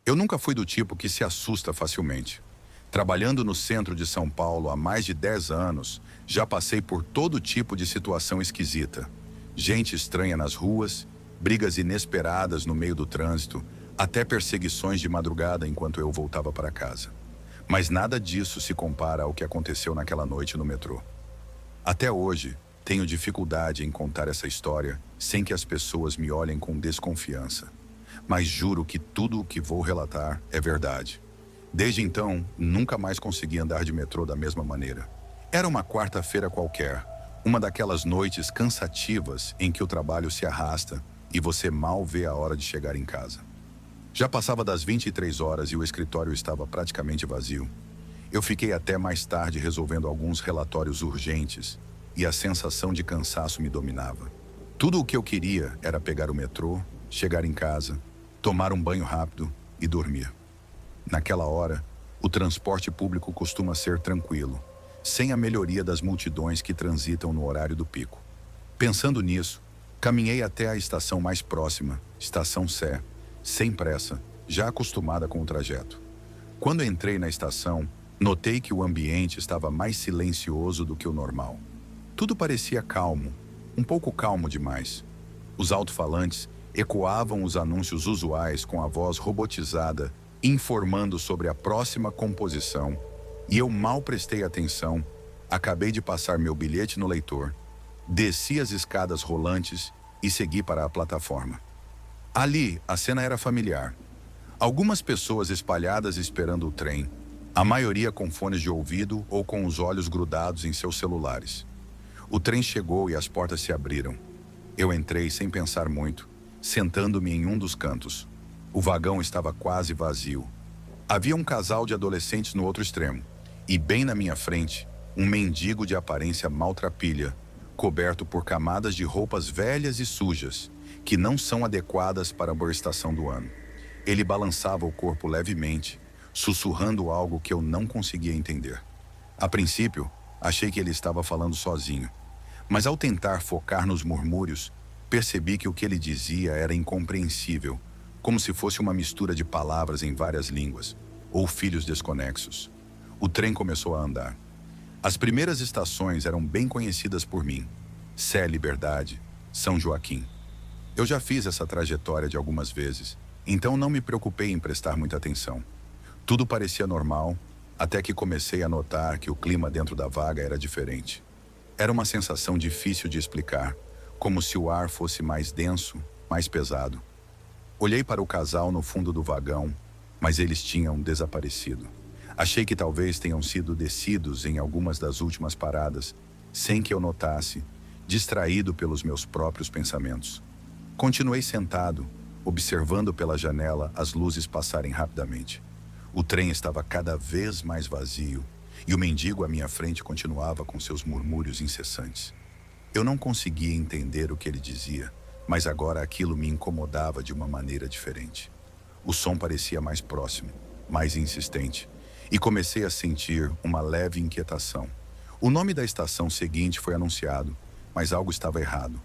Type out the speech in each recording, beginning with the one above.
Eu nunca fui do tipo que se assusta facilmente. Trabalhando no centro de São Paulo há mais de 10 anos, já passei por todo tipo de situação esquisita. Gente estranha nas ruas, brigas inesperadas no meio do trânsito, até perseguições de madrugada enquanto eu voltava para casa. Mas nada disso se compara ao que aconteceu naquela noite no metrô. Até hoje, tenho dificuldade em contar essa história sem que as pessoas me olhem com desconfiança. Mas juro que tudo o que vou relatar é verdade. Desde então, nunca mais consegui andar de metrô da mesma maneira. Era uma quarta-feira qualquer, uma daquelas noites cansativas em que o trabalho se arrasta e você mal vê a hora de chegar em casa. Já passava das 23 horas e o escritório estava praticamente vazio. Eu fiquei até mais tarde resolvendo alguns relatórios urgentes e a sensação de cansaço me dominava. Tudo o que eu queria era pegar o metrô, chegar em casa, tomar um banho rápido e dormir. Naquela hora, o transporte público costuma ser tranquilo, sem a melhoria das multidões que transitam no horário do pico. Pensando nisso, caminhei até a estação mais próxima, Estação Sé, sem pressa, já acostumada com o trajeto. Quando entrei na estação, notei que o ambiente estava mais silencioso do que o normal. Tudo parecia calmo, um pouco calmo demais. Os alto-falantes ecoavam os anúncios usuais com a voz robotizada, informando sobre a próxima composição, e eu mal prestei atenção, acabei de passar meu bilhete no leitor, desci as escadas rolantes e segui para a plataforma. Ali, a cena era familiar. Algumas pessoas espalhadas esperando o trem, a maioria com fones de ouvido ou com os olhos grudados em seus celulares. O trem chegou e as portas se abriram. Eu entrei sem pensar muito, sentando-me em um dos cantos. O vagão estava quase vazio. Havia um casal de adolescentes no outro extremo, e bem na minha frente, um mendigo de aparência maltrapilha, coberto por camadas de roupas velhas e sujas, que não são adequadas para a boa estação do ano. Ele balançava o corpo levemente, sussurrando algo que eu não conseguia entender. A princípio, achei que ele estava falando sozinho, mas ao tentar focar nos murmúrios, percebi que o que ele dizia era incompreensível, como se fosse uma mistura de palavras em várias línguas, ou filhos desconexos. O trem começou a andar. As primeiras estações eram bem conhecidas por mim: Sé Liberdade, São Joaquim. Eu já fiz essa trajetória de algumas vezes, então não me preocupei em prestar muita atenção. Tudo parecia normal, até que comecei a notar que o clima dentro da vaga era diferente. Era uma sensação difícil de explicar, como se o ar fosse mais denso, mais pesado. Olhei para o casal no fundo do vagão, mas eles tinham desaparecido. Achei que talvez tenham sido descidos em algumas das últimas paradas, sem que eu notasse, distraído pelos meus próprios pensamentos. Continuei sentado, observando pela janela as luzes passarem rapidamente. O trem estava cada vez mais vazio, e o mendigo à minha frente continuava com seus murmúrios incessantes. Eu não conseguia entender o que ele dizia, mas agora aquilo me incomodava de uma maneira diferente. O som parecia mais próximo, mais insistente, e comecei a sentir uma leve inquietação. O nome da estação seguinte foi anunciado, mas algo estava errado.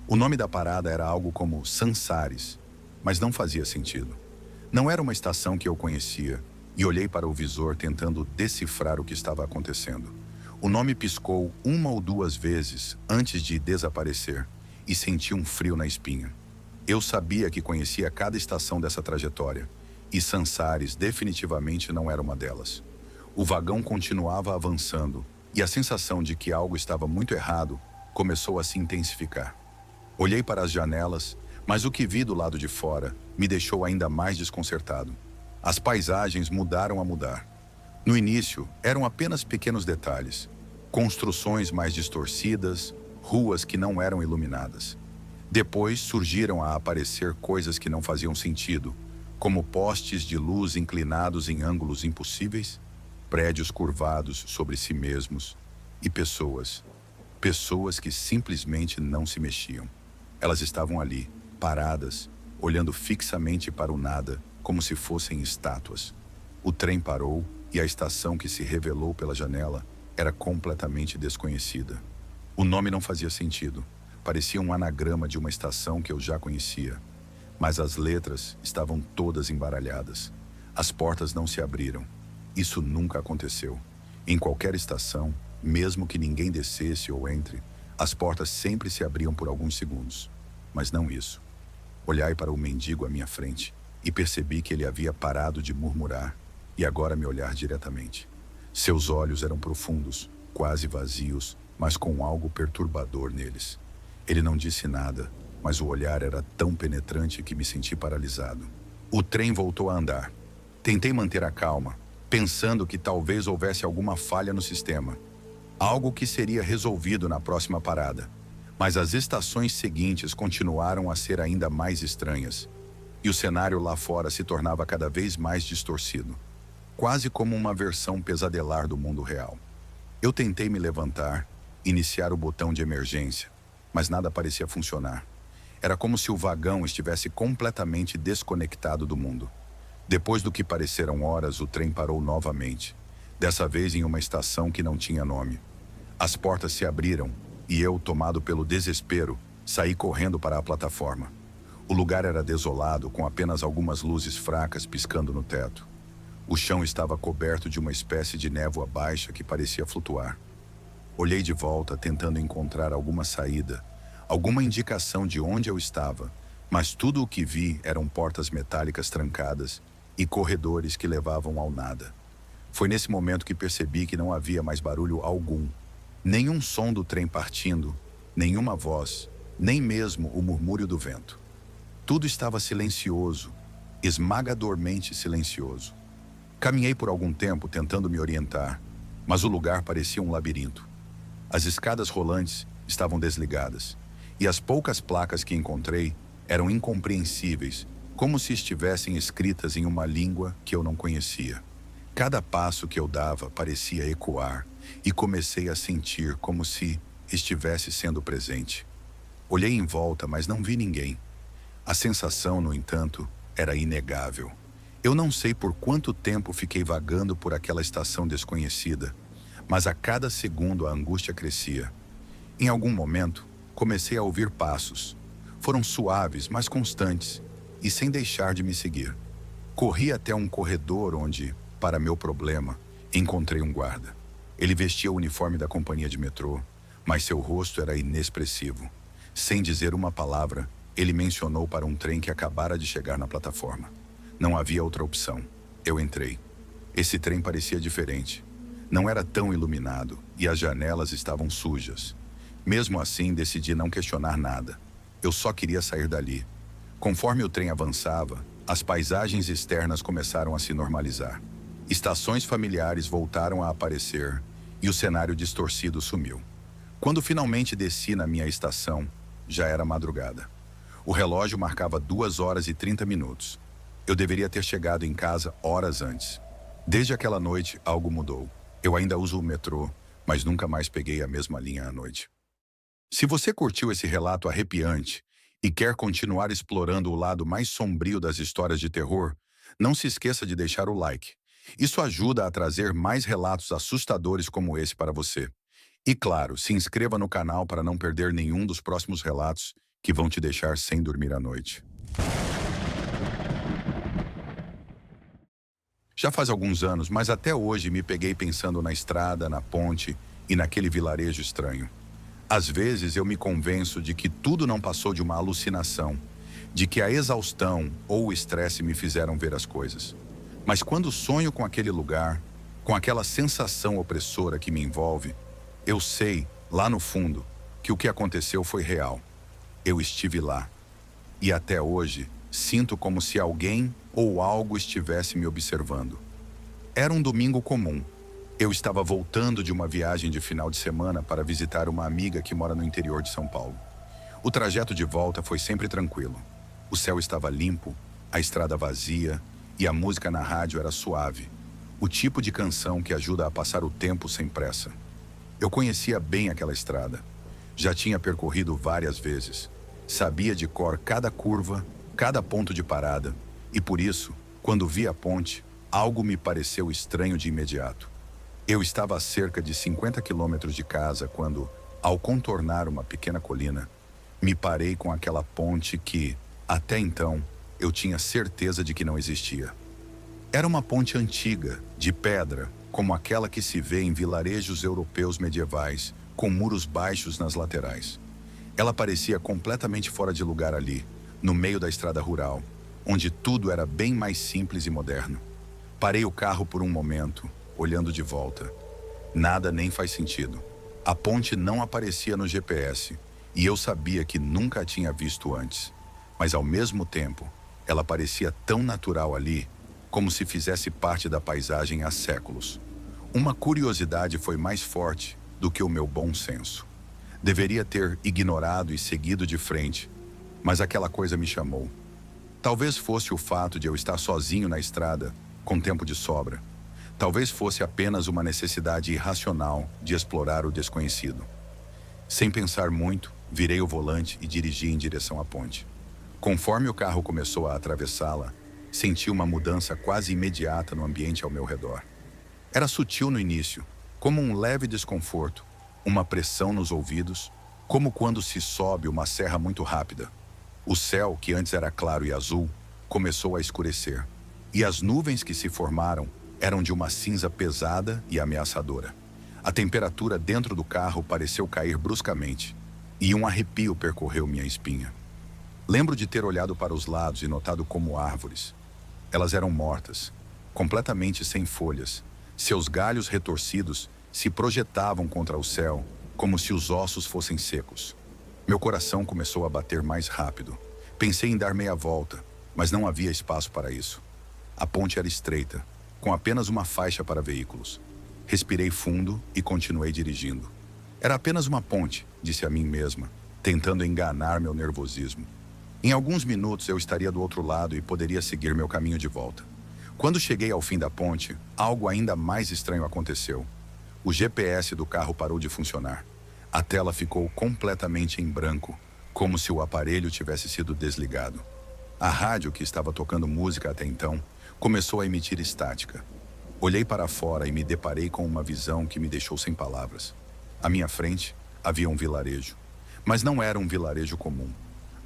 O nome da parada era algo como Sansares, mas não fazia sentido. Não era uma estação que eu conhecia, e olhei para o visor tentando decifrar o que estava acontecendo. O nome piscou uma ou duas vezes antes de desaparecer, e senti um frio na espinha. Eu sabia que conhecia cada estação dessa trajetória, e Sansares definitivamente não era uma delas. O vagão continuava avançando, e a sensação de que algo estava muito errado começou a se intensificar. Olhei para as janelas, mas o que vi do lado de fora me deixou ainda mais desconcertado. As paisagens mudaram a mudar. No início, eram apenas pequenos detalhes. Construções mais distorcidas, ruas que não eram iluminadas. Depois surgiram a aparecer coisas que não faziam sentido, como postes de luz inclinados em ângulos impossíveis, prédios curvados sobre si mesmos e pessoas que simplesmente não se mexiam. Elas estavam ali, paradas, olhando fixamente para o nada, como se fossem estátuas. O trem parou e a estação que se revelou pela janela era completamente desconhecida. O nome não fazia sentido. Parecia um anagrama de uma estação que eu já conhecia. Mas as letras estavam todas embaralhadas. As portas não se abriram. Isso nunca aconteceu. Em qualquer estação, mesmo que ninguém descesse ou entre, as portas sempre se abriam por alguns segundos. Mas não isso. Olhai para o mendigo à minha frente e percebi que ele havia parado de murmurar e agora me olhar diretamente. Seus olhos eram profundos, quase vazios, mas com algo perturbador neles. Ele não disse nada, mas o olhar era tão penetrante que me senti paralisado. O trem voltou a andar. Tentei manter a calma, pensando que talvez houvesse alguma falha no sistema. Algo que seria resolvido na próxima parada. Mas as estações seguintes continuaram a ser ainda mais estranhas. E o cenário lá fora se tornava cada vez mais distorcido. Quase como uma versão pesadelar do mundo real. Eu tentei me levantar, iniciar o botão de emergência, mas nada parecia funcionar. Era como se o vagão estivesse completamente desconectado do mundo. Depois do que pareceram horas, o trem parou novamente, dessa vez em uma estação que não tinha nome. As portas se abriram e eu, tomado pelo desespero, saí correndo para a plataforma. O lugar era desolado, com apenas algumas luzes fracas piscando no teto. O chão estava coberto de uma espécie de névoa baixa que parecia flutuar. Olhei de volta, tentando encontrar alguma saída, alguma indicação de onde eu estava, mas tudo o que vi eram portas metálicas trancadas e corredores que levavam ao nada. Foi nesse momento que percebi que não havia mais barulho algum. Nenhum som do trem partindo, nenhuma voz, nem mesmo o murmúrio do vento. Tudo estava silencioso, esmagadormente silencioso. Caminhei por algum tempo tentando me orientar, mas o lugar parecia um labirinto. As escadas rolantes estavam desligadas, e as poucas placas que encontrei eram incompreensíveis, como se estivessem escritas em uma língua que eu não conhecia. Cada passo que eu dava parecia ecoar, e comecei a sentir como se estivesse sendo presente. Olhei em volta, mas não vi ninguém. A sensação, no entanto, era inegável. Eu não sei por quanto tempo fiquei vagando por aquela estação desconhecida, mas a cada segundo a angústia crescia. Em algum momento, comecei a ouvir passos. Foram suaves, mas constantes, e sem deixar de me seguir. Corri até um corredor onde, para meu problema, encontrei um guarda. Ele vestia o uniforme da companhia de metrô, mas seu rosto era inexpressivo. Sem dizer uma palavra, ele mencionou para um trem que acabara de chegar na plataforma. Não havia outra opção. Eu entrei. Esse trem parecia diferente. Não era tão iluminado e as janelas estavam sujas. Mesmo assim, decidi não questionar nada. Eu só queria sair dali. Conforme o trem avançava, as paisagens externas começaram a se normalizar. Estações familiares voltaram a aparecer e o cenário distorcido sumiu. Quando finalmente desci na minha estação, já era madrugada. O relógio marcava 2 horas e 30 minutos. Eu deveria ter chegado em casa horas antes. Desde aquela noite, algo mudou. Eu ainda uso o metrô, mas nunca mais peguei a mesma linha à noite. Se você curtiu esse relato arrepiante e quer continuar explorando o lado mais sombrio das histórias de terror, não se esqueça de deixar o like. Isso ajuda a trazer mais relatos assustadores como esse para você. E claro, se inscreva no canal para não perder nenhum dos próximos relatos que vão te deixar sem dormir à noite. Já faz alguns anos, mas até hoje me peguei pensando na estrada, na ponte e naquele vilarejo estranho. Às vezes eu me convenço de que tudo não passou de uma alucinação, de que a exaustão ou o estresse me fizeram ver as coisas. Mas quando sonho com aquele lugar, com aquela sensação opressora que me envolve, eu sei, lá no fundo, que o que aconteceu foi real. Eu estive lá. E até hoje, sinto como se alguém ou algo estivesse me observando. Era um domingo comum. Eu estava voltando de uma viagem de final de semana para visitar uma amiga que mora no interior de São Paulo. O trajeto de volta foi sempre tranquilo. O céu estava limpo, a estrada vazia e a música na rádio era suave. O tipo de canção que ajuda a passar o tempo sem pressa. Eu conhecia bem aquela estrada. Já tinha percorrido várias vezes. Sabia de cor cada curva, cada ponto de parada. E por isso, quando vi a ponte, algo me pareceu estranho de imediato. Eu estava a cerca de 50 quilômetros de casa quando, ao contornar uma pequena colina, me parei com aquela ponte que, até então, eu tinha certeza de que não existia. Era uma ponte antiga, de pedra, como aquela que se vê em vilarejos europeus medievais, com muros baixos nas laterais. Ela parecia completamente fora de lugar ali, no meio da estrada rural, onde tudo era bem mais simples e moderno. Parei o carro por um momento, olhando de volta. Nada nem faz sentido. A ponte não aparecia no GPS, e eu sabia que nunca a tinha visto antes. Mas ao mesmo tempo, ela parecia tão natural ali, como se fizesse parte da paisagem há séculos. Uma curiosidade foi mais forte do que o meu bom senso. Deveria ter ignorado e seguido de frente, mas aquela coisa me chamou. Talvez fosse o fato de eu estar sozinho na estrada, com tempo de sobra. Talvez fosse apenas uma necessidade irracional de explorar o desconhecido. Sem pensar muito, virei o volante e dirigi em direção à ponte. Conforme o carro começou a atravessá-la, senti uma mudança quase imediata no ambiente ao meu redor. Era sutil no início, como um leve desconforto, uma pressão nos ouvidos, como quando se sobe uma serra muito rápida. O céu, que antes era claro e azul, começou a escurecer, e as nuvens que se formaram eram de uma cinza pesada e ameaçadora. A temperatura dentro do carro pareceu cair bruscamente, e um arrepio percorreu minha espinha. Lembro de ter olhado para os lados e notado como árvores. Elas eram mortas, completamente sem folhas. Seus galhos retorcidos se projetavam contra o céu, como se os ossos fossem secos. Meu coração começou a bater mais rápido. Pensei em dar meia volta, mas não havia espaço para isso. A ponte era estreita, com apenas uma faixa para veículos. Respirei fundo e continuei dirigindo. Era apenas uma ponte, disse a mim mesma, tentando enganar meu nervosismo. Em alguns minutos eu estaria do outro lado e poderia seguir meu caminho de volta. Quando cheguei ao fim da ponte, algo ainda mais estranho aconteceu. O GPS do carro parou de funcionar. A tela ficou completamente em branco, como se o aparelho tivesse sido desligado. A rádio, que estava tocando música até então, começou a emitir estática. Olhei para fora e me deparei com uma visão que me deixou sem palavras. À minha frente, havia um vilarejo. Mas não era um vilarejo comum.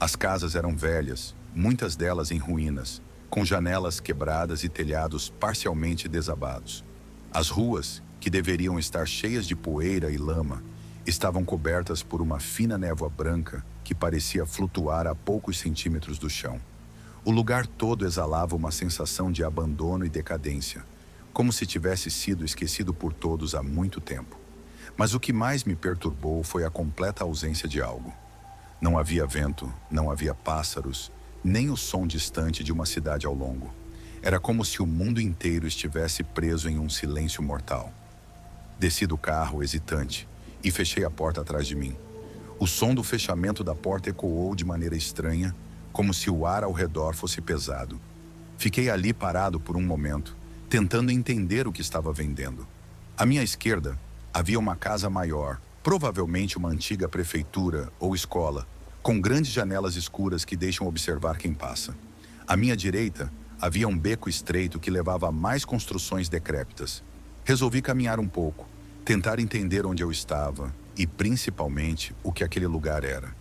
As casas eram velhas, muitas delas em ruínas, com janelas quebradas e telhados parcialmente desabados. As ruas, que deveriam estar cheias de poeira e lama, estavam cobertas por uma fina névoa branca que parecia flutuar a poucos centímetros do chão. O lugar todo exalava uma sensação de abandono e decadência, como se tivesse sido esquecido por todos há muito tempo. Mas o que mais me perturbou foi a completa ausência de algo. Não havia vento, não havia pássaros, nem o som distante de uma cidade ao longo. Era como se o mundo inteiro estivesse preso em um silêncio mortal. Desci do carro, hesitante, e fechei a porta atrás de mim. O som do fechamento da porta ecoou de maneira estranha, como se o ar ao redor fosse pesado. Fiquei ali parado por um momento, tentando entender o que estava vendendo. À minha esquerda, havia uma casa maior, provavelmente uma antiga prefeitura ou escola, com grandes janelas escuras que deixam observar quem passa. À minha direita, havia um beco estreito que levava a mais construções decrépitas. Resolvi caminhar um pouco, tentar entender onde eu estava e, principalmente, o que aquele lugar era.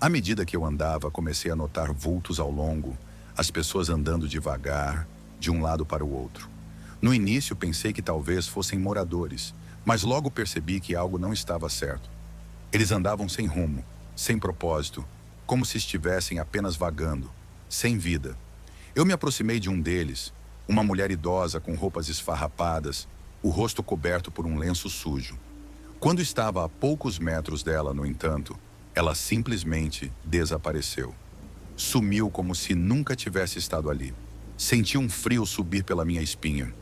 À medida que eu andava, comecei a notar vultos ao longo, as pessoas andando devagar, de um lado para o outro. No início, pensei que talvez fossem moradores, mas logo percebi que algo não estava certo. Eles andavam sem rumo, sem propósito, como se estivessem apenas vagando, sem vida. Eu me aproximei de um deles, uma mulher idosa com roupas esfarrapadas, o rosto coberto por um lenço sujo. Quando estava a poucos metros dela, no entanto, ela simplesmente desapareceu. Sumiu como se nunca tivesse estado ali. Senti um frio subir pela minha espinha.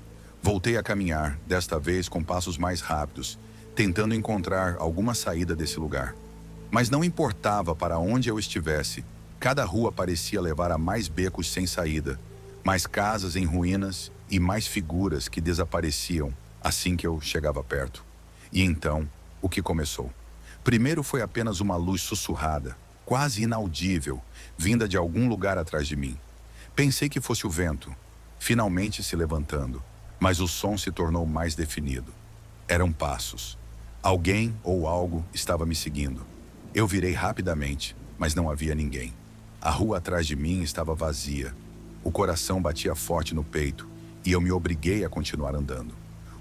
Voltei a caminhar, desta vez com passos mais rápidos, tentando encontrar alguma saída desse lugar. Mas não importava para onde eu estivesse, cada rua parecia levar a mais becos sem saída, mais casas em ruínas e mais figuras que desapareciam assim que eu chegava perto. E então, o que começou? Primeiro foi apenas uma luz sussurrada, quase inaudível, vinda de algum lugar atrás de mim. Pensei que fosse o vento, finalmente se levantando, mas o som se tornou mais definido. Eram passos. Alguém ou algo estava me seguindo. Eu virei rapidamente, mas não havia ninguém. A rua atrás de mim estava vazia. O coração batia forte no peito, e eu me obriguei a continuar andando.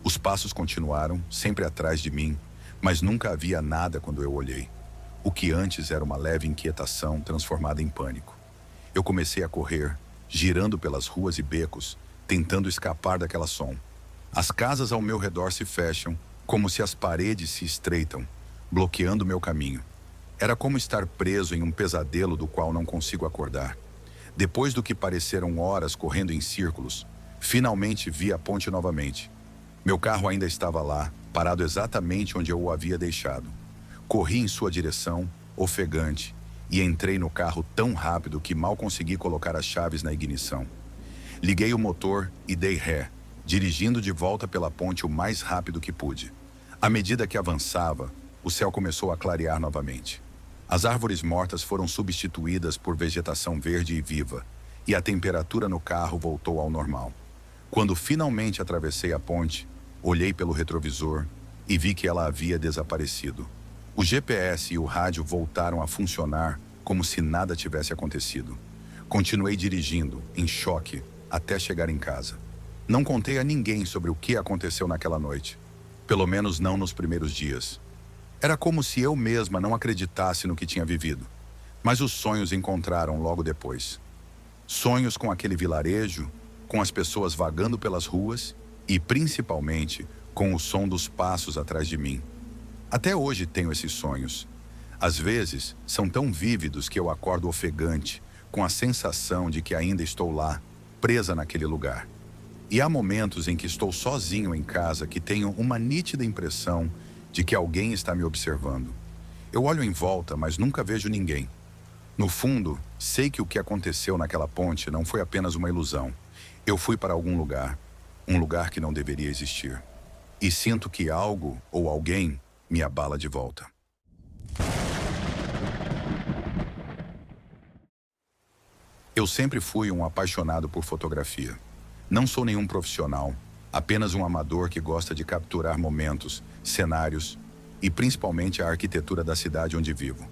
Os passos continuaram, sempre atrás de mim, mas nunca havia nada quando eu olhei. O que antes era uma leve inquietação transformada em pânico. Eu comecei a correr, girando pelas ruas e becos, tentando escapar daquela som. As casas ao meu redor se fecham, como se as paredes se estreitam, bloqueando meu caminho. Era como estar preso em um pesadelo do qual não consigo acordar. Depois do que pareceram horas correndo em círculos, finalmente vi a ponte novamente. Meu carro ainda estava lá, parado exatamente onde eu o havia deixado. Corri em sua direção, ofegante, e entrei no carro tão rápido que mal consegui colocar as chaves na ignição. Liguei o motor e dei ré, dirigindo de volta pela ponte o mais rápido que pude. À medida que avançava, o céu começou a clarear novamente. As árvores mortas foram substituídas por vegetação verde e viva, e a temperatura no carro voltou ao normal. Quando finalmente atravessei a ponte, olhei pelo retrovisor e vi que ela havia desaparecido. O GPS e o rádio voltaram a funcionar como se nada tivesse acontecido. Continuei dirigindo, em choque, até chegar em casa. Não contei a ninguém sobre o que aconteceu naquela noite. Pelo menos não nos primeiros dias. Era como se eu mesma não acreditasse no que tinha vivido. Mas os sonhos encontraram logo depois. Sonhos com aquele vilarejo, com as pessoas vagando pelas ruas e, principalmente, com o som dos passos atrás de mim. Até hoje tenho esses sonhos. Às vezes, são tão vívidos que eu acordo ofegante, com a sensação de que ainda estou lá, presa naquele lugar. E há momentos em que estou sozinho em casa que tenho uma nítida impressão de que alguém está me observando. Eu olho em volta, mas nunca vejo ninguém. No fundo, sei que o que aconteceu naquela ponte não foi apenas uma ilusão. Eu fui para algum lugar, um lugar que não deveria existir. E sinto que algo ou alguém me abala de volta. Eu sempre fui um apaixonado por fotografia. Não sou nenhum profissional, apenas um amador que gosta de capturar momentos, cenários e principalmente a arquitetura da cidade onde vivo.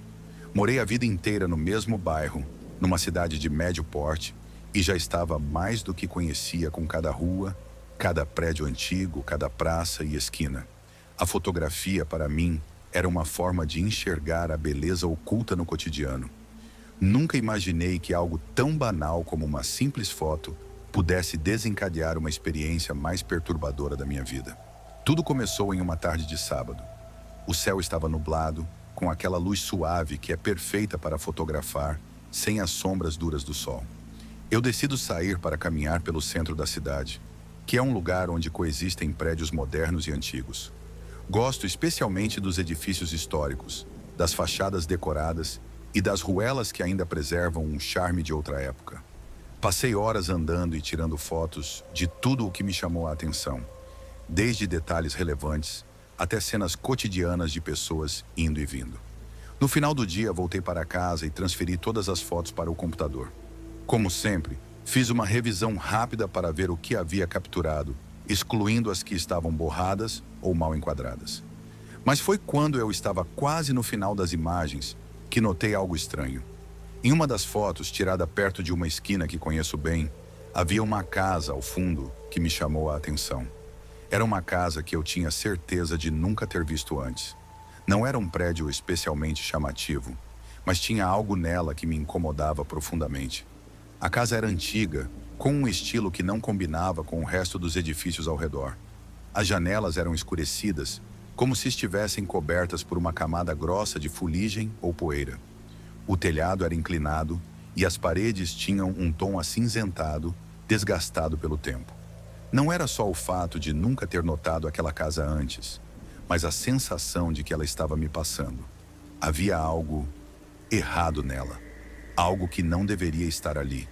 Morei a vida inteira no mesmo bairro, numa cidade de médio porte, e já estava mais do que conhecia com cada rua, cada prédio antigo, cada praça e esquina. A fotografia, para mim, era uma forma de enxergar a beleza oculta no cotidiano. Nunca imaginei que algo tão banal como uma simples foto pudesse desencadear uma experiência mais perturbadora da minha vida. Tudo começou em uma tarde de sábado. O céu estava nublado, com aquela luz suave que é perfeita para fotografar, sem as sombras duras do sol. Eu decido sair para caminhar pelo centro da cidade, que é um lugar onde coexistem prédios modernos e antigos. Gosto especialmente dos edifícios históricos, das fachadas decoradas e das ruelas que ainda preservam um charme de outra época. Passei horas andando e tirando fotos de tudo o que me chamou a atenção, desde detalhes relevantes até cenas cotidianas de pessoas indo e vindo. No final do dia, voltei para casa e transferi todas as fotos para o computador. Como sempre, fiz uma revisão rápida para ver o que havia capturado, excluindo as que estavam borradas ou mal enquadradas. Mas foi quando eu estava quase no final das imagens que notei algo estranho. Em uma das fotos, tirada perto de uma esquina que conheço bem, havia uma casa ao fundo que me chamou a atenção. Era uma casa que eu tinha certeza de nunca ter visto antes. Não era um prédio especialmente chamativo, mas tinha algo nela que me incomodava profundamente. A casa era antiga, com um estilo que não combinava com o resto dos edifícios ao redor. As janelas eram escurecidas, como se estivessem cobertas por uma camada grossa de fuligem ou poeira. O telhado era inclinado e as paredes tinham um tom acinzentado, desgastado pelo tempo. Não era só o fato de nunca ter notado aquela casa antes, mas a sensação de que ela estava me passando. Havia algo errado nela, algo que não deveria estar ali.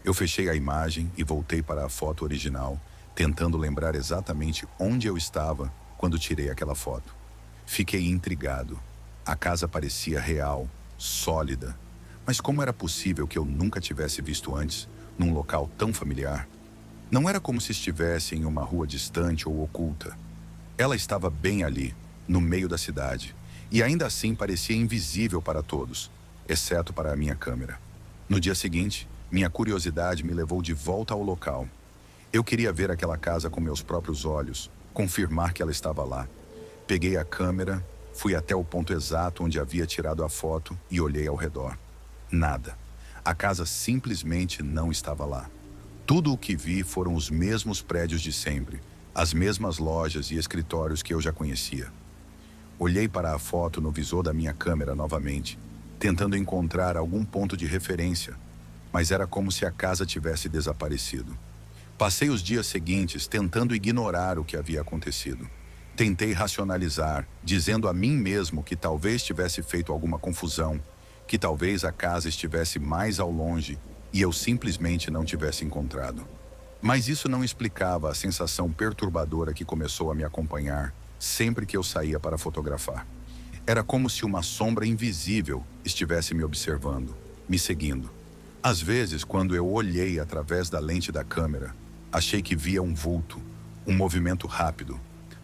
Eu fechei a imagem e voltei para a foto original, tentando lembrar exatamente onde eu estava quando tirei aquela foto. Fiquei intrigado. A casa parecia real, sólida. Mas como era possível que eu nunca tivesse visto antes, num local tão familiar? Não era como se estivesse em uma rua distante ou oculta. Ela estava bem ali, no meio da cidade, e ainda assim parecia invisível para todos, exceto para a minha câmera. No dia seguinte, minha curiosidade me levou de volta ao local. Eu queria ver aquela casa com meus próprios olhos, confirmar que ela estava lá. Peguei a câmera, fui até o ponto exato onde havia tirado a foto e olhei ao redor. Nada. A casa simplesmente não estava lá. Tudo o que vi foram os mesmos prédios de sempre, as mesmas lojas e escritórios que eu já conhecia. Olhei para a foto no visor da minha câmera novamente, tentando encontrar algum ponto de referência, mas era como se a casa tivesse desaparecido. Passei os dias seguintes tentando ignorar o que havia acontecido. Tentei racionalizar, dizendo a mim mesmo que talvez tivesse feito alguma confusão, que talvez a casa estivesse mais ao longe e eu simplesmente não tivesse encontrado. Mas isso não explicava a sensação perturbadora que começou a me acompanhar sempre que eu saía para fotografar. Era como se uma sombra invisível estivesse me observando, me seguindo. Às vezes, quando eu olhei através da lente da câmera, achei que via um vulto, um movimento rápido,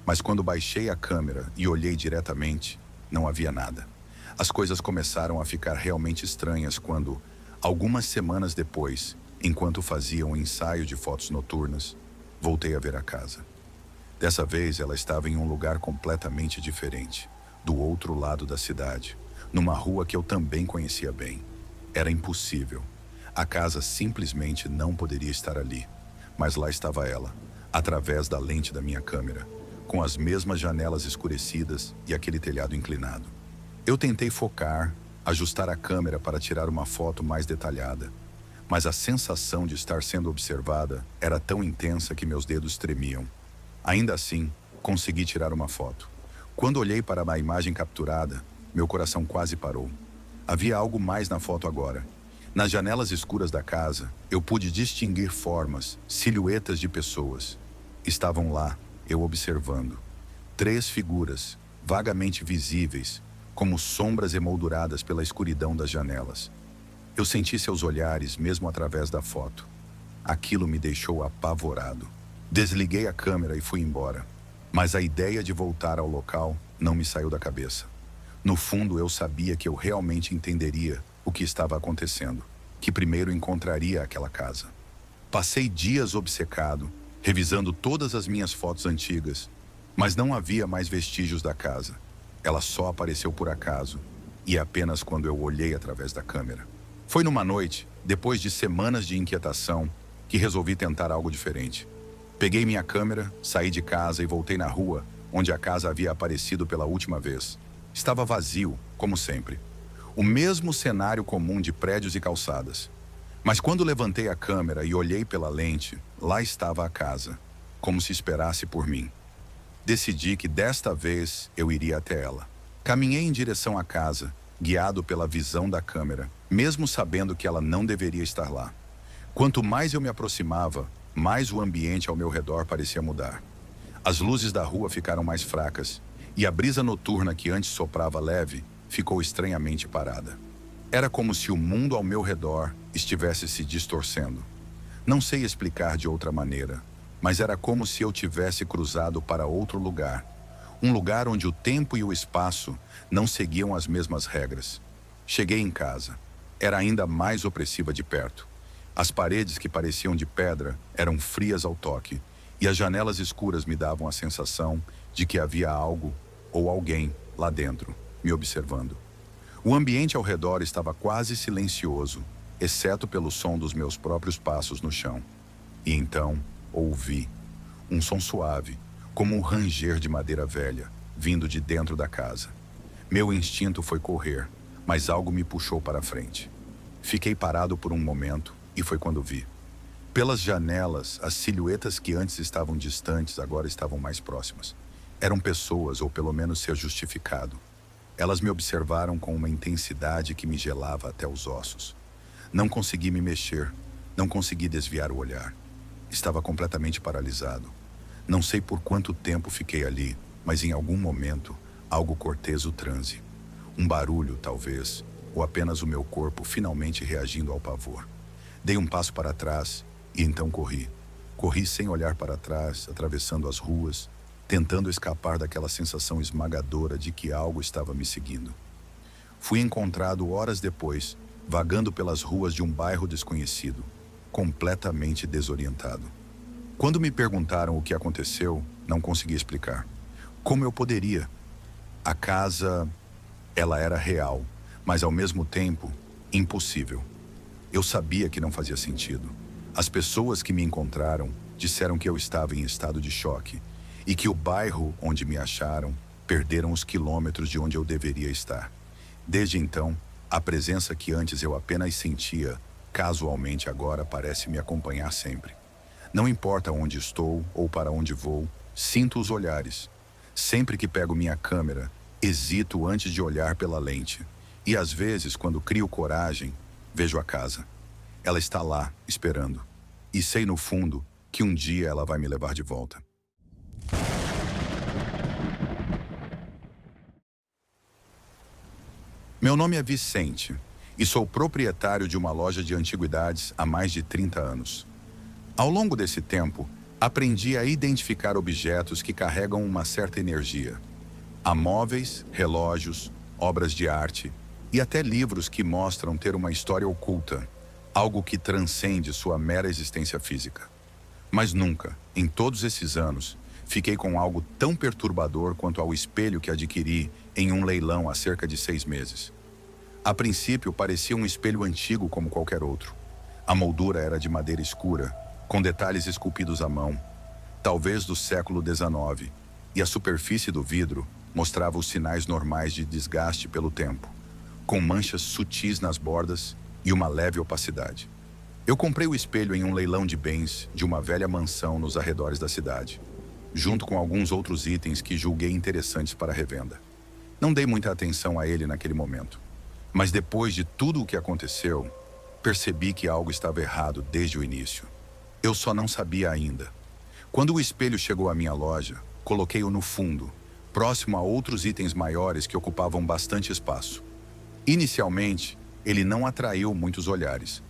mas quando baixei a câmera e olhei diretamente, não havia nada. As coisas começaram a ficar realmente estranhas quando, algumas semanas depois, enquanto fazia um ensaio de fotos noturnas, voltei a ver a casa. Dessa vez, ela estava em um lugar completamente diferente, do outro lado da cidade, numa rua que eu também conhecia bem. Era impossível. A casa simplesmente não poderia estar ali. Mas lá estava ela, através da lente da minha câmera, com as mesmas janelas escurecidas e aquele telhado inclinado. Eu tentei focar, ajustar a câmera para tirar uma foto mais detalhada, mas a sensação de estar sendo observada era tão intensa que meus dedos tremiam. Ainda assim, consegui tirar uma foto. Quando olhei para a imagem capturada, meu coração quase parou. Havia algo mais na foto agora. Nas janelas escuras da casa, eu pude distinguir formas, silhuetas de pessoas. Estavam lá, eu observando. 3 figuras, vagamente visíveis, como sombras emolduradas pela escuridão das janelas. Eu senti seus olhares mesmo através da foto. Aquilo me deixou apavorado. Desliguei a câmera e fui embora. Mas a ideia de voltar ao local não me saiu da cabeça. No fundo, eu sabia que eu realmente entenderia o que estava acontecendo, que primeiro encontraria aquela casa. Passei dias obcecado, revisando todas as minhas fotos antigas, mas não havia mais vestígios da casa. Ela só apareceu por acaso, e apenas quando eu olhei através da câmera. Foi numa noite, depois de semanas de inquietação, que resolvi tentar algo diferente. Peguei minha câmera, saí de casa e voltei na rua, onde a casa havia aparecido pela última vez. Estava vazio, como sempre. O mesmo cenário comum de prédios e calçadas. Mas quando levantei a câmera e olhei pela lente, lá estava a casa, como se esperasse por mim. Decidi que desta vez eu iria até ela. Caminhei em direção à casa, guiado pela visão da câmera, mesmo sabendo que ela não deveria estar lá. Quanto mais eu me aproximava, mais o ambiente ao meu redor parecia mudar. As luzes da rua ficaram mais fracas, e a brisa noturna que antes soprava leve ficou estranhamente parada. Era como se o mundo ao meu redor estivesse se distorcendo. Não sei explicar de outra maneira, mas era como se eu tivesse cruzado para outro lugar. Um lugar onde o tempo e o espaço não seguiam as mesmas regras. Cheguei em casa. Era ainda mais opressiva de perto. As paredes que pareciam de pedra eram frias ao toque, e as janelas escuras me davam a sensação de que havia algo ou alguém lá dentro, me observando. O ambiente ao redor estava quase silencioso, exceto pelo som dos meus próprios passos no chão. E então, ouvi um som suave, como um ranger de madeira velha, vindo de dentro da casa. Meu instinto foi correr, mas algo me puxou para frente. Fiquei parado por um momento, e foi quando vi. Pelas janelas, as silhuetas que antes estavam distantes agora estavam mais próximas. Eram pessoas, ou pelo menos ser justificado. Elas me observaram com uma intensidade que me gelava até os ossos. Não consegui me mexer, não consegui desviar o olhar. Estava completamente paralisado. Não sei por quanto tempo fiquei ali, mas em algum momento, algo cortês o transe. Um barulho, talvez, ou apenas o meu corpo finalmente reagindo ao pavor. Dei um passo para trás e então corri. Corri sem olhar para trás, atravessando as ruas, tentando escapar daquela sensação esmagadora de que algo estava me seguindo. Fui encontrado horas depois, vagando pelas ruas de um bairro desconhecido, completamente desorientado. Quando me perguntaram o que aconteceu, não consegui explicar. Como eu poderia? A casa, ela era real, mas ao mesmo tempo, impossível. Eu sabia que não fazia sentido. As pessoas que me encontraram disseram que eu estava em estado de choque e que o bairro onde me acharam perderam os quilômetros de onde eu deveria estar. Desde então, a presença que antes eu apenas sentia, casualmente agora parece me acompanhar sempre. Não importa onde estou ou para onde vou, sinto os olhares. Sempre que pego minha câmera, hesito antes de olhar pela lente. E às vezes, quando crio coragem, vejo a casa. Ela está lá, esperando. E sei no fundo que um dia ela vai me levar de volta. Meu nome é Vicente e sou proprietário de uma loja de antiguidades há mais de 30 anos. Ao longo desse tempo, aprendi a identificar objetos que carregam uma certa energia. Há móveis, relógios, obras de arte e até livros que mostram ter uma história oculta, algo que transcende sua mera existência física. Mas nunca, em todos esses anos, fiquei com algo tão perturbador quanto ao espelho que adquiri em um leilão há cerca de 6 meses. A princípio, parecia um espelho antigo como qualquer outro. A moldura era de madeira escura, com detalhes esculpidos à mão, talvez do século XIX, e a superfície do vidro mostrava os sinais normais de desgaste pelo tempo, com manchas sutis nas bordas e uma leve opacidade. Eu comprei o espelho em um leilão de bens de uma velha mansão nos arredores da cidade, junto com alguns outros itens que julguei interessantes para revenda. Não dei muita atenção a ele naquele momento, mas depois de tudo o que aconteceu, percebi que algo estava errado desde o início. Eu só não sabia ainda. Quando o espelho chegou à minha loja, coloquei-o no fundo, próximo a outros itens maiores que ocupavam bastante espaço. Inicialmente, ele não atraiu muitos olhares.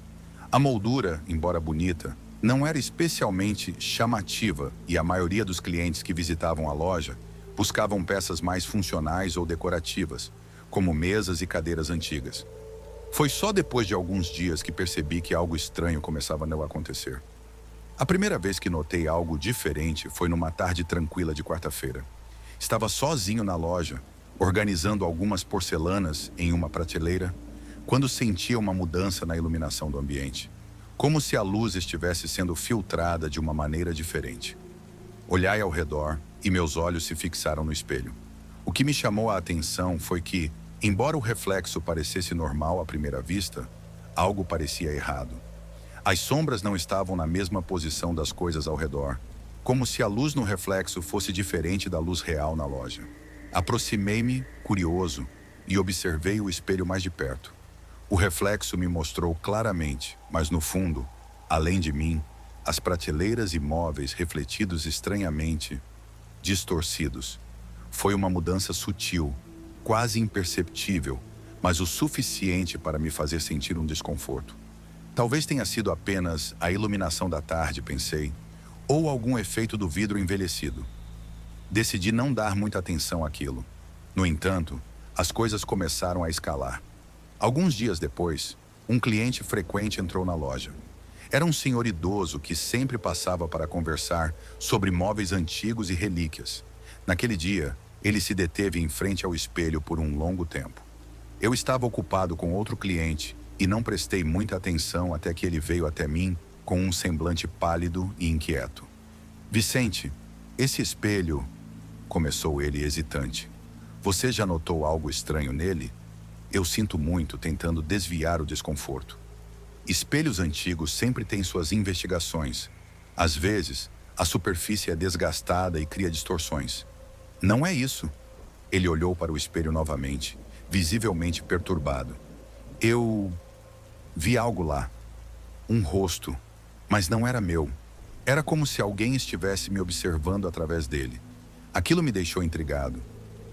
A moldura, embora bonita, não era especialmente chamativa e a maioria dos clientes que visitavam a loja buscavam peças mais funcionais ou decorativas, como mesas e cadeiras antigas. Foi só depois de alguns dias que percebi que algo estranho começava a não acontecer. A primeira vez que notei algo diferente foi numa tarde tranquila de quarta-feira. Estava sozinho na loja, organizando algumas porcelanas em uma prateleira, quando sentia uma mudança na iluminação do ambiente, como se a luz estivesse sendo filtrada de uma maneira diferente. Olhei ao redor e meus olhos se fixaram no espelho. O que me chamou a atenção foi que, embora o reflexo parecesse normal à primeira vista, algo parecia errado. As sombras não estavam na mesma posição das coisas ao redor, como se a luz no reflexo fosse diferente da luz real na loja. Aproximei-me, curioso, e observei o espelho mais de perto. O reflexo me mostrou claramente, mas no fundo, além de mim, as prateleiras e móveis refletidos estranhamente, distorcidos. Foi uma mudança sutil, quase imperceptível, mas o suficiente para me fazer sentir um desconforto. Talvez tenha sido apenas a iluminação da tarde, pensei, ou algum efeito do vidro envelhecido. Decidi não dar muita atenção àquilo. No entanto, as coisas começaram a escalar. Alguns dias depois, um cliente frequente entrou na loja. Era um senhor idoso que sempre passava para conversar sobre móveis antigos e relíquias. Naquele dia, ele se deteve em frente ao espelho por um longo tempo. Eu estava ocupado com outro cliente e não prestei muita atenção até que ele veio até mim com um semblante pálido e inquieto. "Vicente, esse espelho..." começou ele hesitante. "Você já notou algo estranho nele?" Eu sinto muito, tentando desviar o desconforto. Espelhos antigos sempre têm suas investigações. Às vezes, a superfície é desgastada e cria distorções. "Não é isso." Ele olhou para o espelho novamente, visivelmente perturbado. "Eu vi algo lá. Um rosto, mas não era meu. Era como se alguém estivesse me observando através dele. Aquilo me deixou intrigado.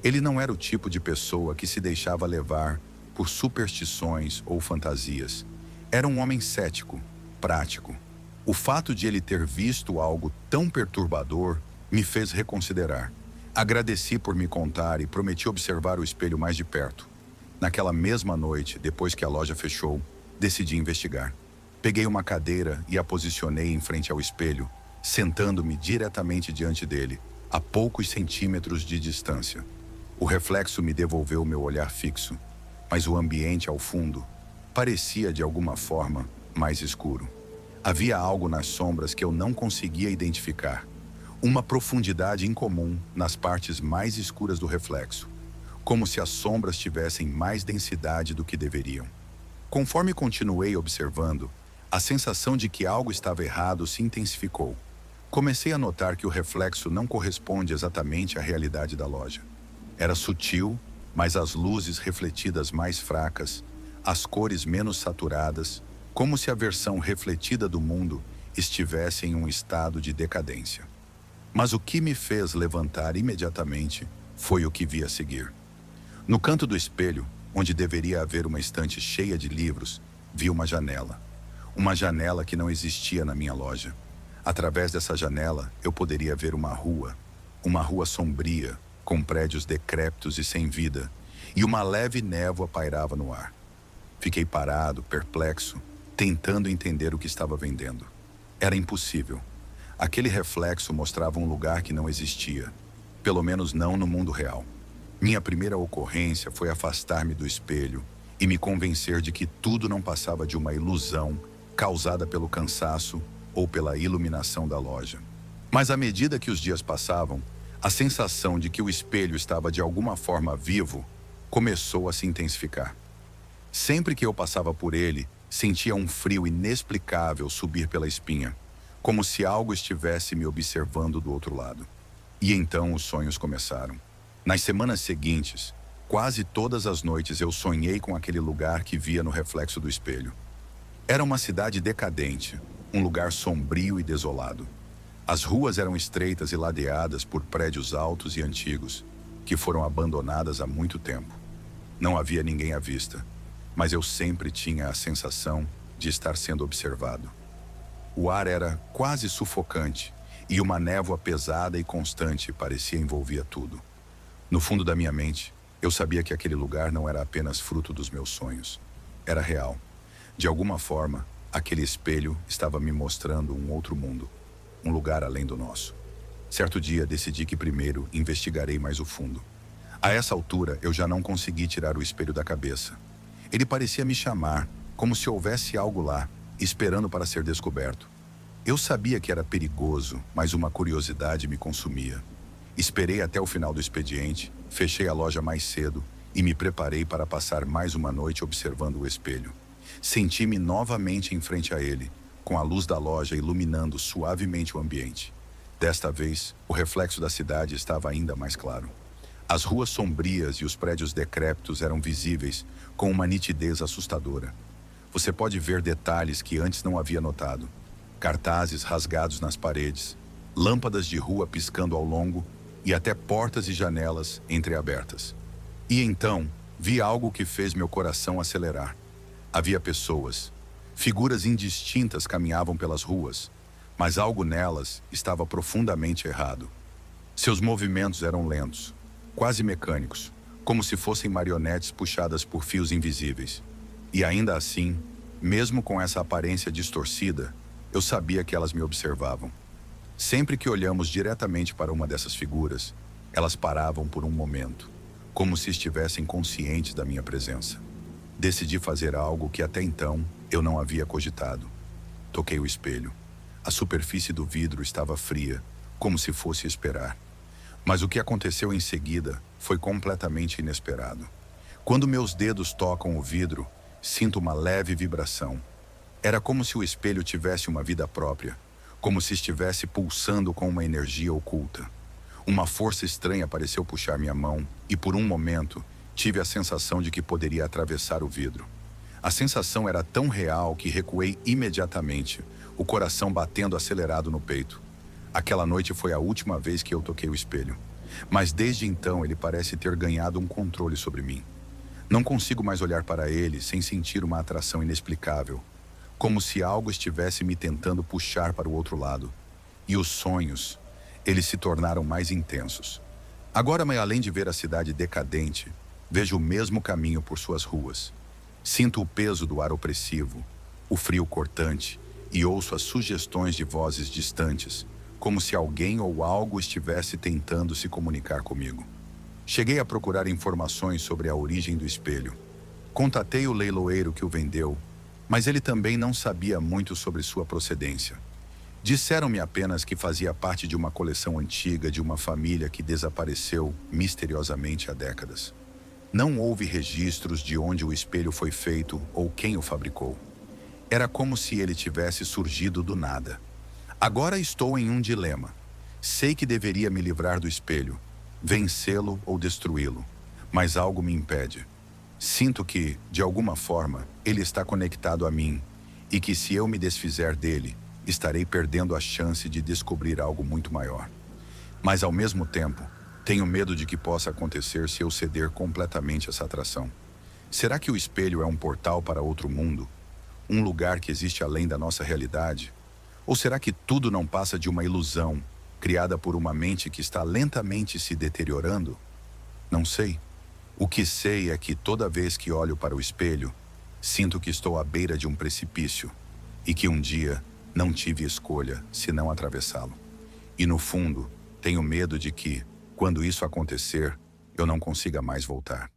Ele não era o tipo de pessoa que se deixava levar por superstições ou fantasias. Era um homem cético, prático. O fato de ele ter visto algo tão perturbador me fez reconsiderar. Agradeci por me contar e prometi observar o espelho mais de perto. Naquela mesma noite, depois que a loja fechou, decidi investigar. Peguei uma cadeira e a posicionei em frente ao espelho, sentando-me diretamente diante dele, a poucos centímetros de distância. O reflexo me devolveu meu olhar fixo, mas o ambiente ao fundo parecia, de alguma forma, mais escuro. Havia algo nas sombras que eu não conseguia identificar, uma profundidade incomum nas partes mais escuras do reflexo, como se as sombras tivessem mais densidade do que deveriam. Conforme continuei observando, a sensação de que algo estava errado se intensificou. Comecei a notar que o reflexo não corresponde exatamente à realidade da loja. Era sutil, mas as luzes refletidas mais fracas, as cores menos saturadas, como se a versão refletida do mundo estivesse em um estado de decadência. Mas o que me fez levantar imediatamente foi o que vi a seguir. No canto do espelho, onde deveria haver uma estante cheia de livros, vi uma janela. Uma janela que não existia na minha loja. Através dessa janela, eu poderia ver uma rua sombria, com prédios decrépitos e sem vida, e uma leve névoa pairava no ar. Fiquei parado, perplexo, tentando entender o que estava vendendo. Era impossível. Aquele reflexo mostrava um lugar que não existia, pelo menos não no mundo real. Minha primeira ocorrência foi afastar-me do espelho e me convencer de que tudo não passava de uma ilusão causada pelo cansaço ou pela iluminação da loja. Mas à medida que os dias passavam, a sensação de que o espelho estava de alguma forma vivo começou a se intensificar. Sempre que eu passava por ele, sentia um frio inexplicável subir pela espinha, como se algo estivesse me observando do outro lado. E então os sonhos começaram. Nas semanas seguintes, quase todas as noites eu sonhei com aquele lugar que via no reflexo do espelho. Era uma cidade decadente, um lugar sombrio e desolado. As ruas eram estreitas e ladeadas por prédios altos e antigos, que foram abandonadas há muito tempo. Não havia ninguém à vista, mas eu sempre tinha a sensação de estar sendo observado. O ar era quase sufocante e uma névoa pesada e constante parecia envolver tudo. No fundo da minha mente, eu sabia que aquele lugar não era apenas fruto dos meus sonhos. Era real. De alguma forma, aquele espelho estava me mostrando um outro mundo, um lugar além do nosso. Certo dia, decidi que primeiro investigarei mais o fundo. A essa altura, eu já não consegui tirar o espelho da cabeça. Ele parecia me chamar, como se houvesse algo lá, esperando para ser descoberto. Eu sabia que era perigoso, mas uma curiosidade me consumia. Esperei até o final do expediente, fechei a loja mais cedo e me preparei para passar mais uma noite observando o espelho. Senti-me novamente em frente a ele, com a luz da loja iluminando suavemente o ambiente. Desta vez, o reflexo da cidade estava ainda mais claro. As ruas sombrias e os prédios decrépitos eram visíveis com uma nitidez assustadora. Você pode ver detalhes que antes não havia notado. Cartazes rasgados nas paredes, lâmpadas de rua piscando ao longo e até portas e janelas entreabertas. E então, vi algo que fez meu coração acelerar. Havia pessoas. Figuras indistintas caminhavam pelas ruas, mas algo nelas estava profundamente errado. Seus movimentos eram lentos, quase mecânicos, como se fossem marionetes puxadas por fios invisíveis. E ainda assim, mesmo com essa aparência distorcida, eu sabia que elas me observavam. Sempre que olhamos diretamente para uma dessas figuras, elas paravam por um momento, como se estivessem conscientes da minha presença. Decidi fazer algo que até então eu não havia cogitado. Toquei o espelho. A superfície do vidro estava fria, como se fosse esperar. Mas o que aconteceu em seguida foi completamente inesperado. Quando meus dedos tocam o vidro, sinto uma leve vibração. Era como se o espelho tivesse uma vida própria, como se estivesse pulsando com uma energia oculta. Uma força estranha pareceu puxar minha mão e, por um momento, tive a sensação de que poderia atravessar o vidro. A sensação era tão real que recuei imediatamente, o coração batendo acelerado no peito. Aquela noite foi a última vez que eu toquei o espelho, mas desde então ele parece ter ganhado um controle sobre mim. Não consigo mais olhar para ele sem sentir uma atração inexplicável, como se algo estivesse me tentando puxar para o outro lado. E os sonhos, eles se tornaram mais intensos. Agora, além de ver a cidade decadente, vejo o mesmo caminho por suas ruas. Sinto o peso do ar opressivo, o frio cortante, e ouço as sugestões de vozes distantes, como se alguém ou algo estivesse tentando se comunicar comigo. Cheguei a procurar informações sobre a origem do espelho. Contatei o leiloeiro que o vendeu, mas ele também não sabia muito sobre sua procedência. Disseram-me apenas que fazia parte de uma coleção antiga de uma família que desapareceu misteriosamente há décadas. Não houve registros de onde o espelho foi feito ou quem o fabricou. Era como se ele tivesse surgido do nada. Agora estou em um dilema. Sei que deveria me livrar do espelho, vencê-lo ou destruí-lo, mas algo me impede. Sinto que, de alguma forma, ele está conectado a mim e que se eu me desfizer dele, estarei perdendo a chance de descobrir algo muito maior. Mas, ao mesmo tempo, tenho medo de que possa acontecer se eu ceder completamente a essa atração. Será que o espelho é um portal para outro mundo? Um lugar que existe além da nossa realidade? Ou será que tudo não passa de uma ilusão, criada por uma mente que está lentamente se deteriorando? Não sei. O que sei é que toda vez que olho para o espelho, sinto que estou à beira de um precipício e que um dia não tive escolha senão atravessá-lo. E no fundo, tenho medo de que, quando isso acontecer, eu não consiga mais voltar.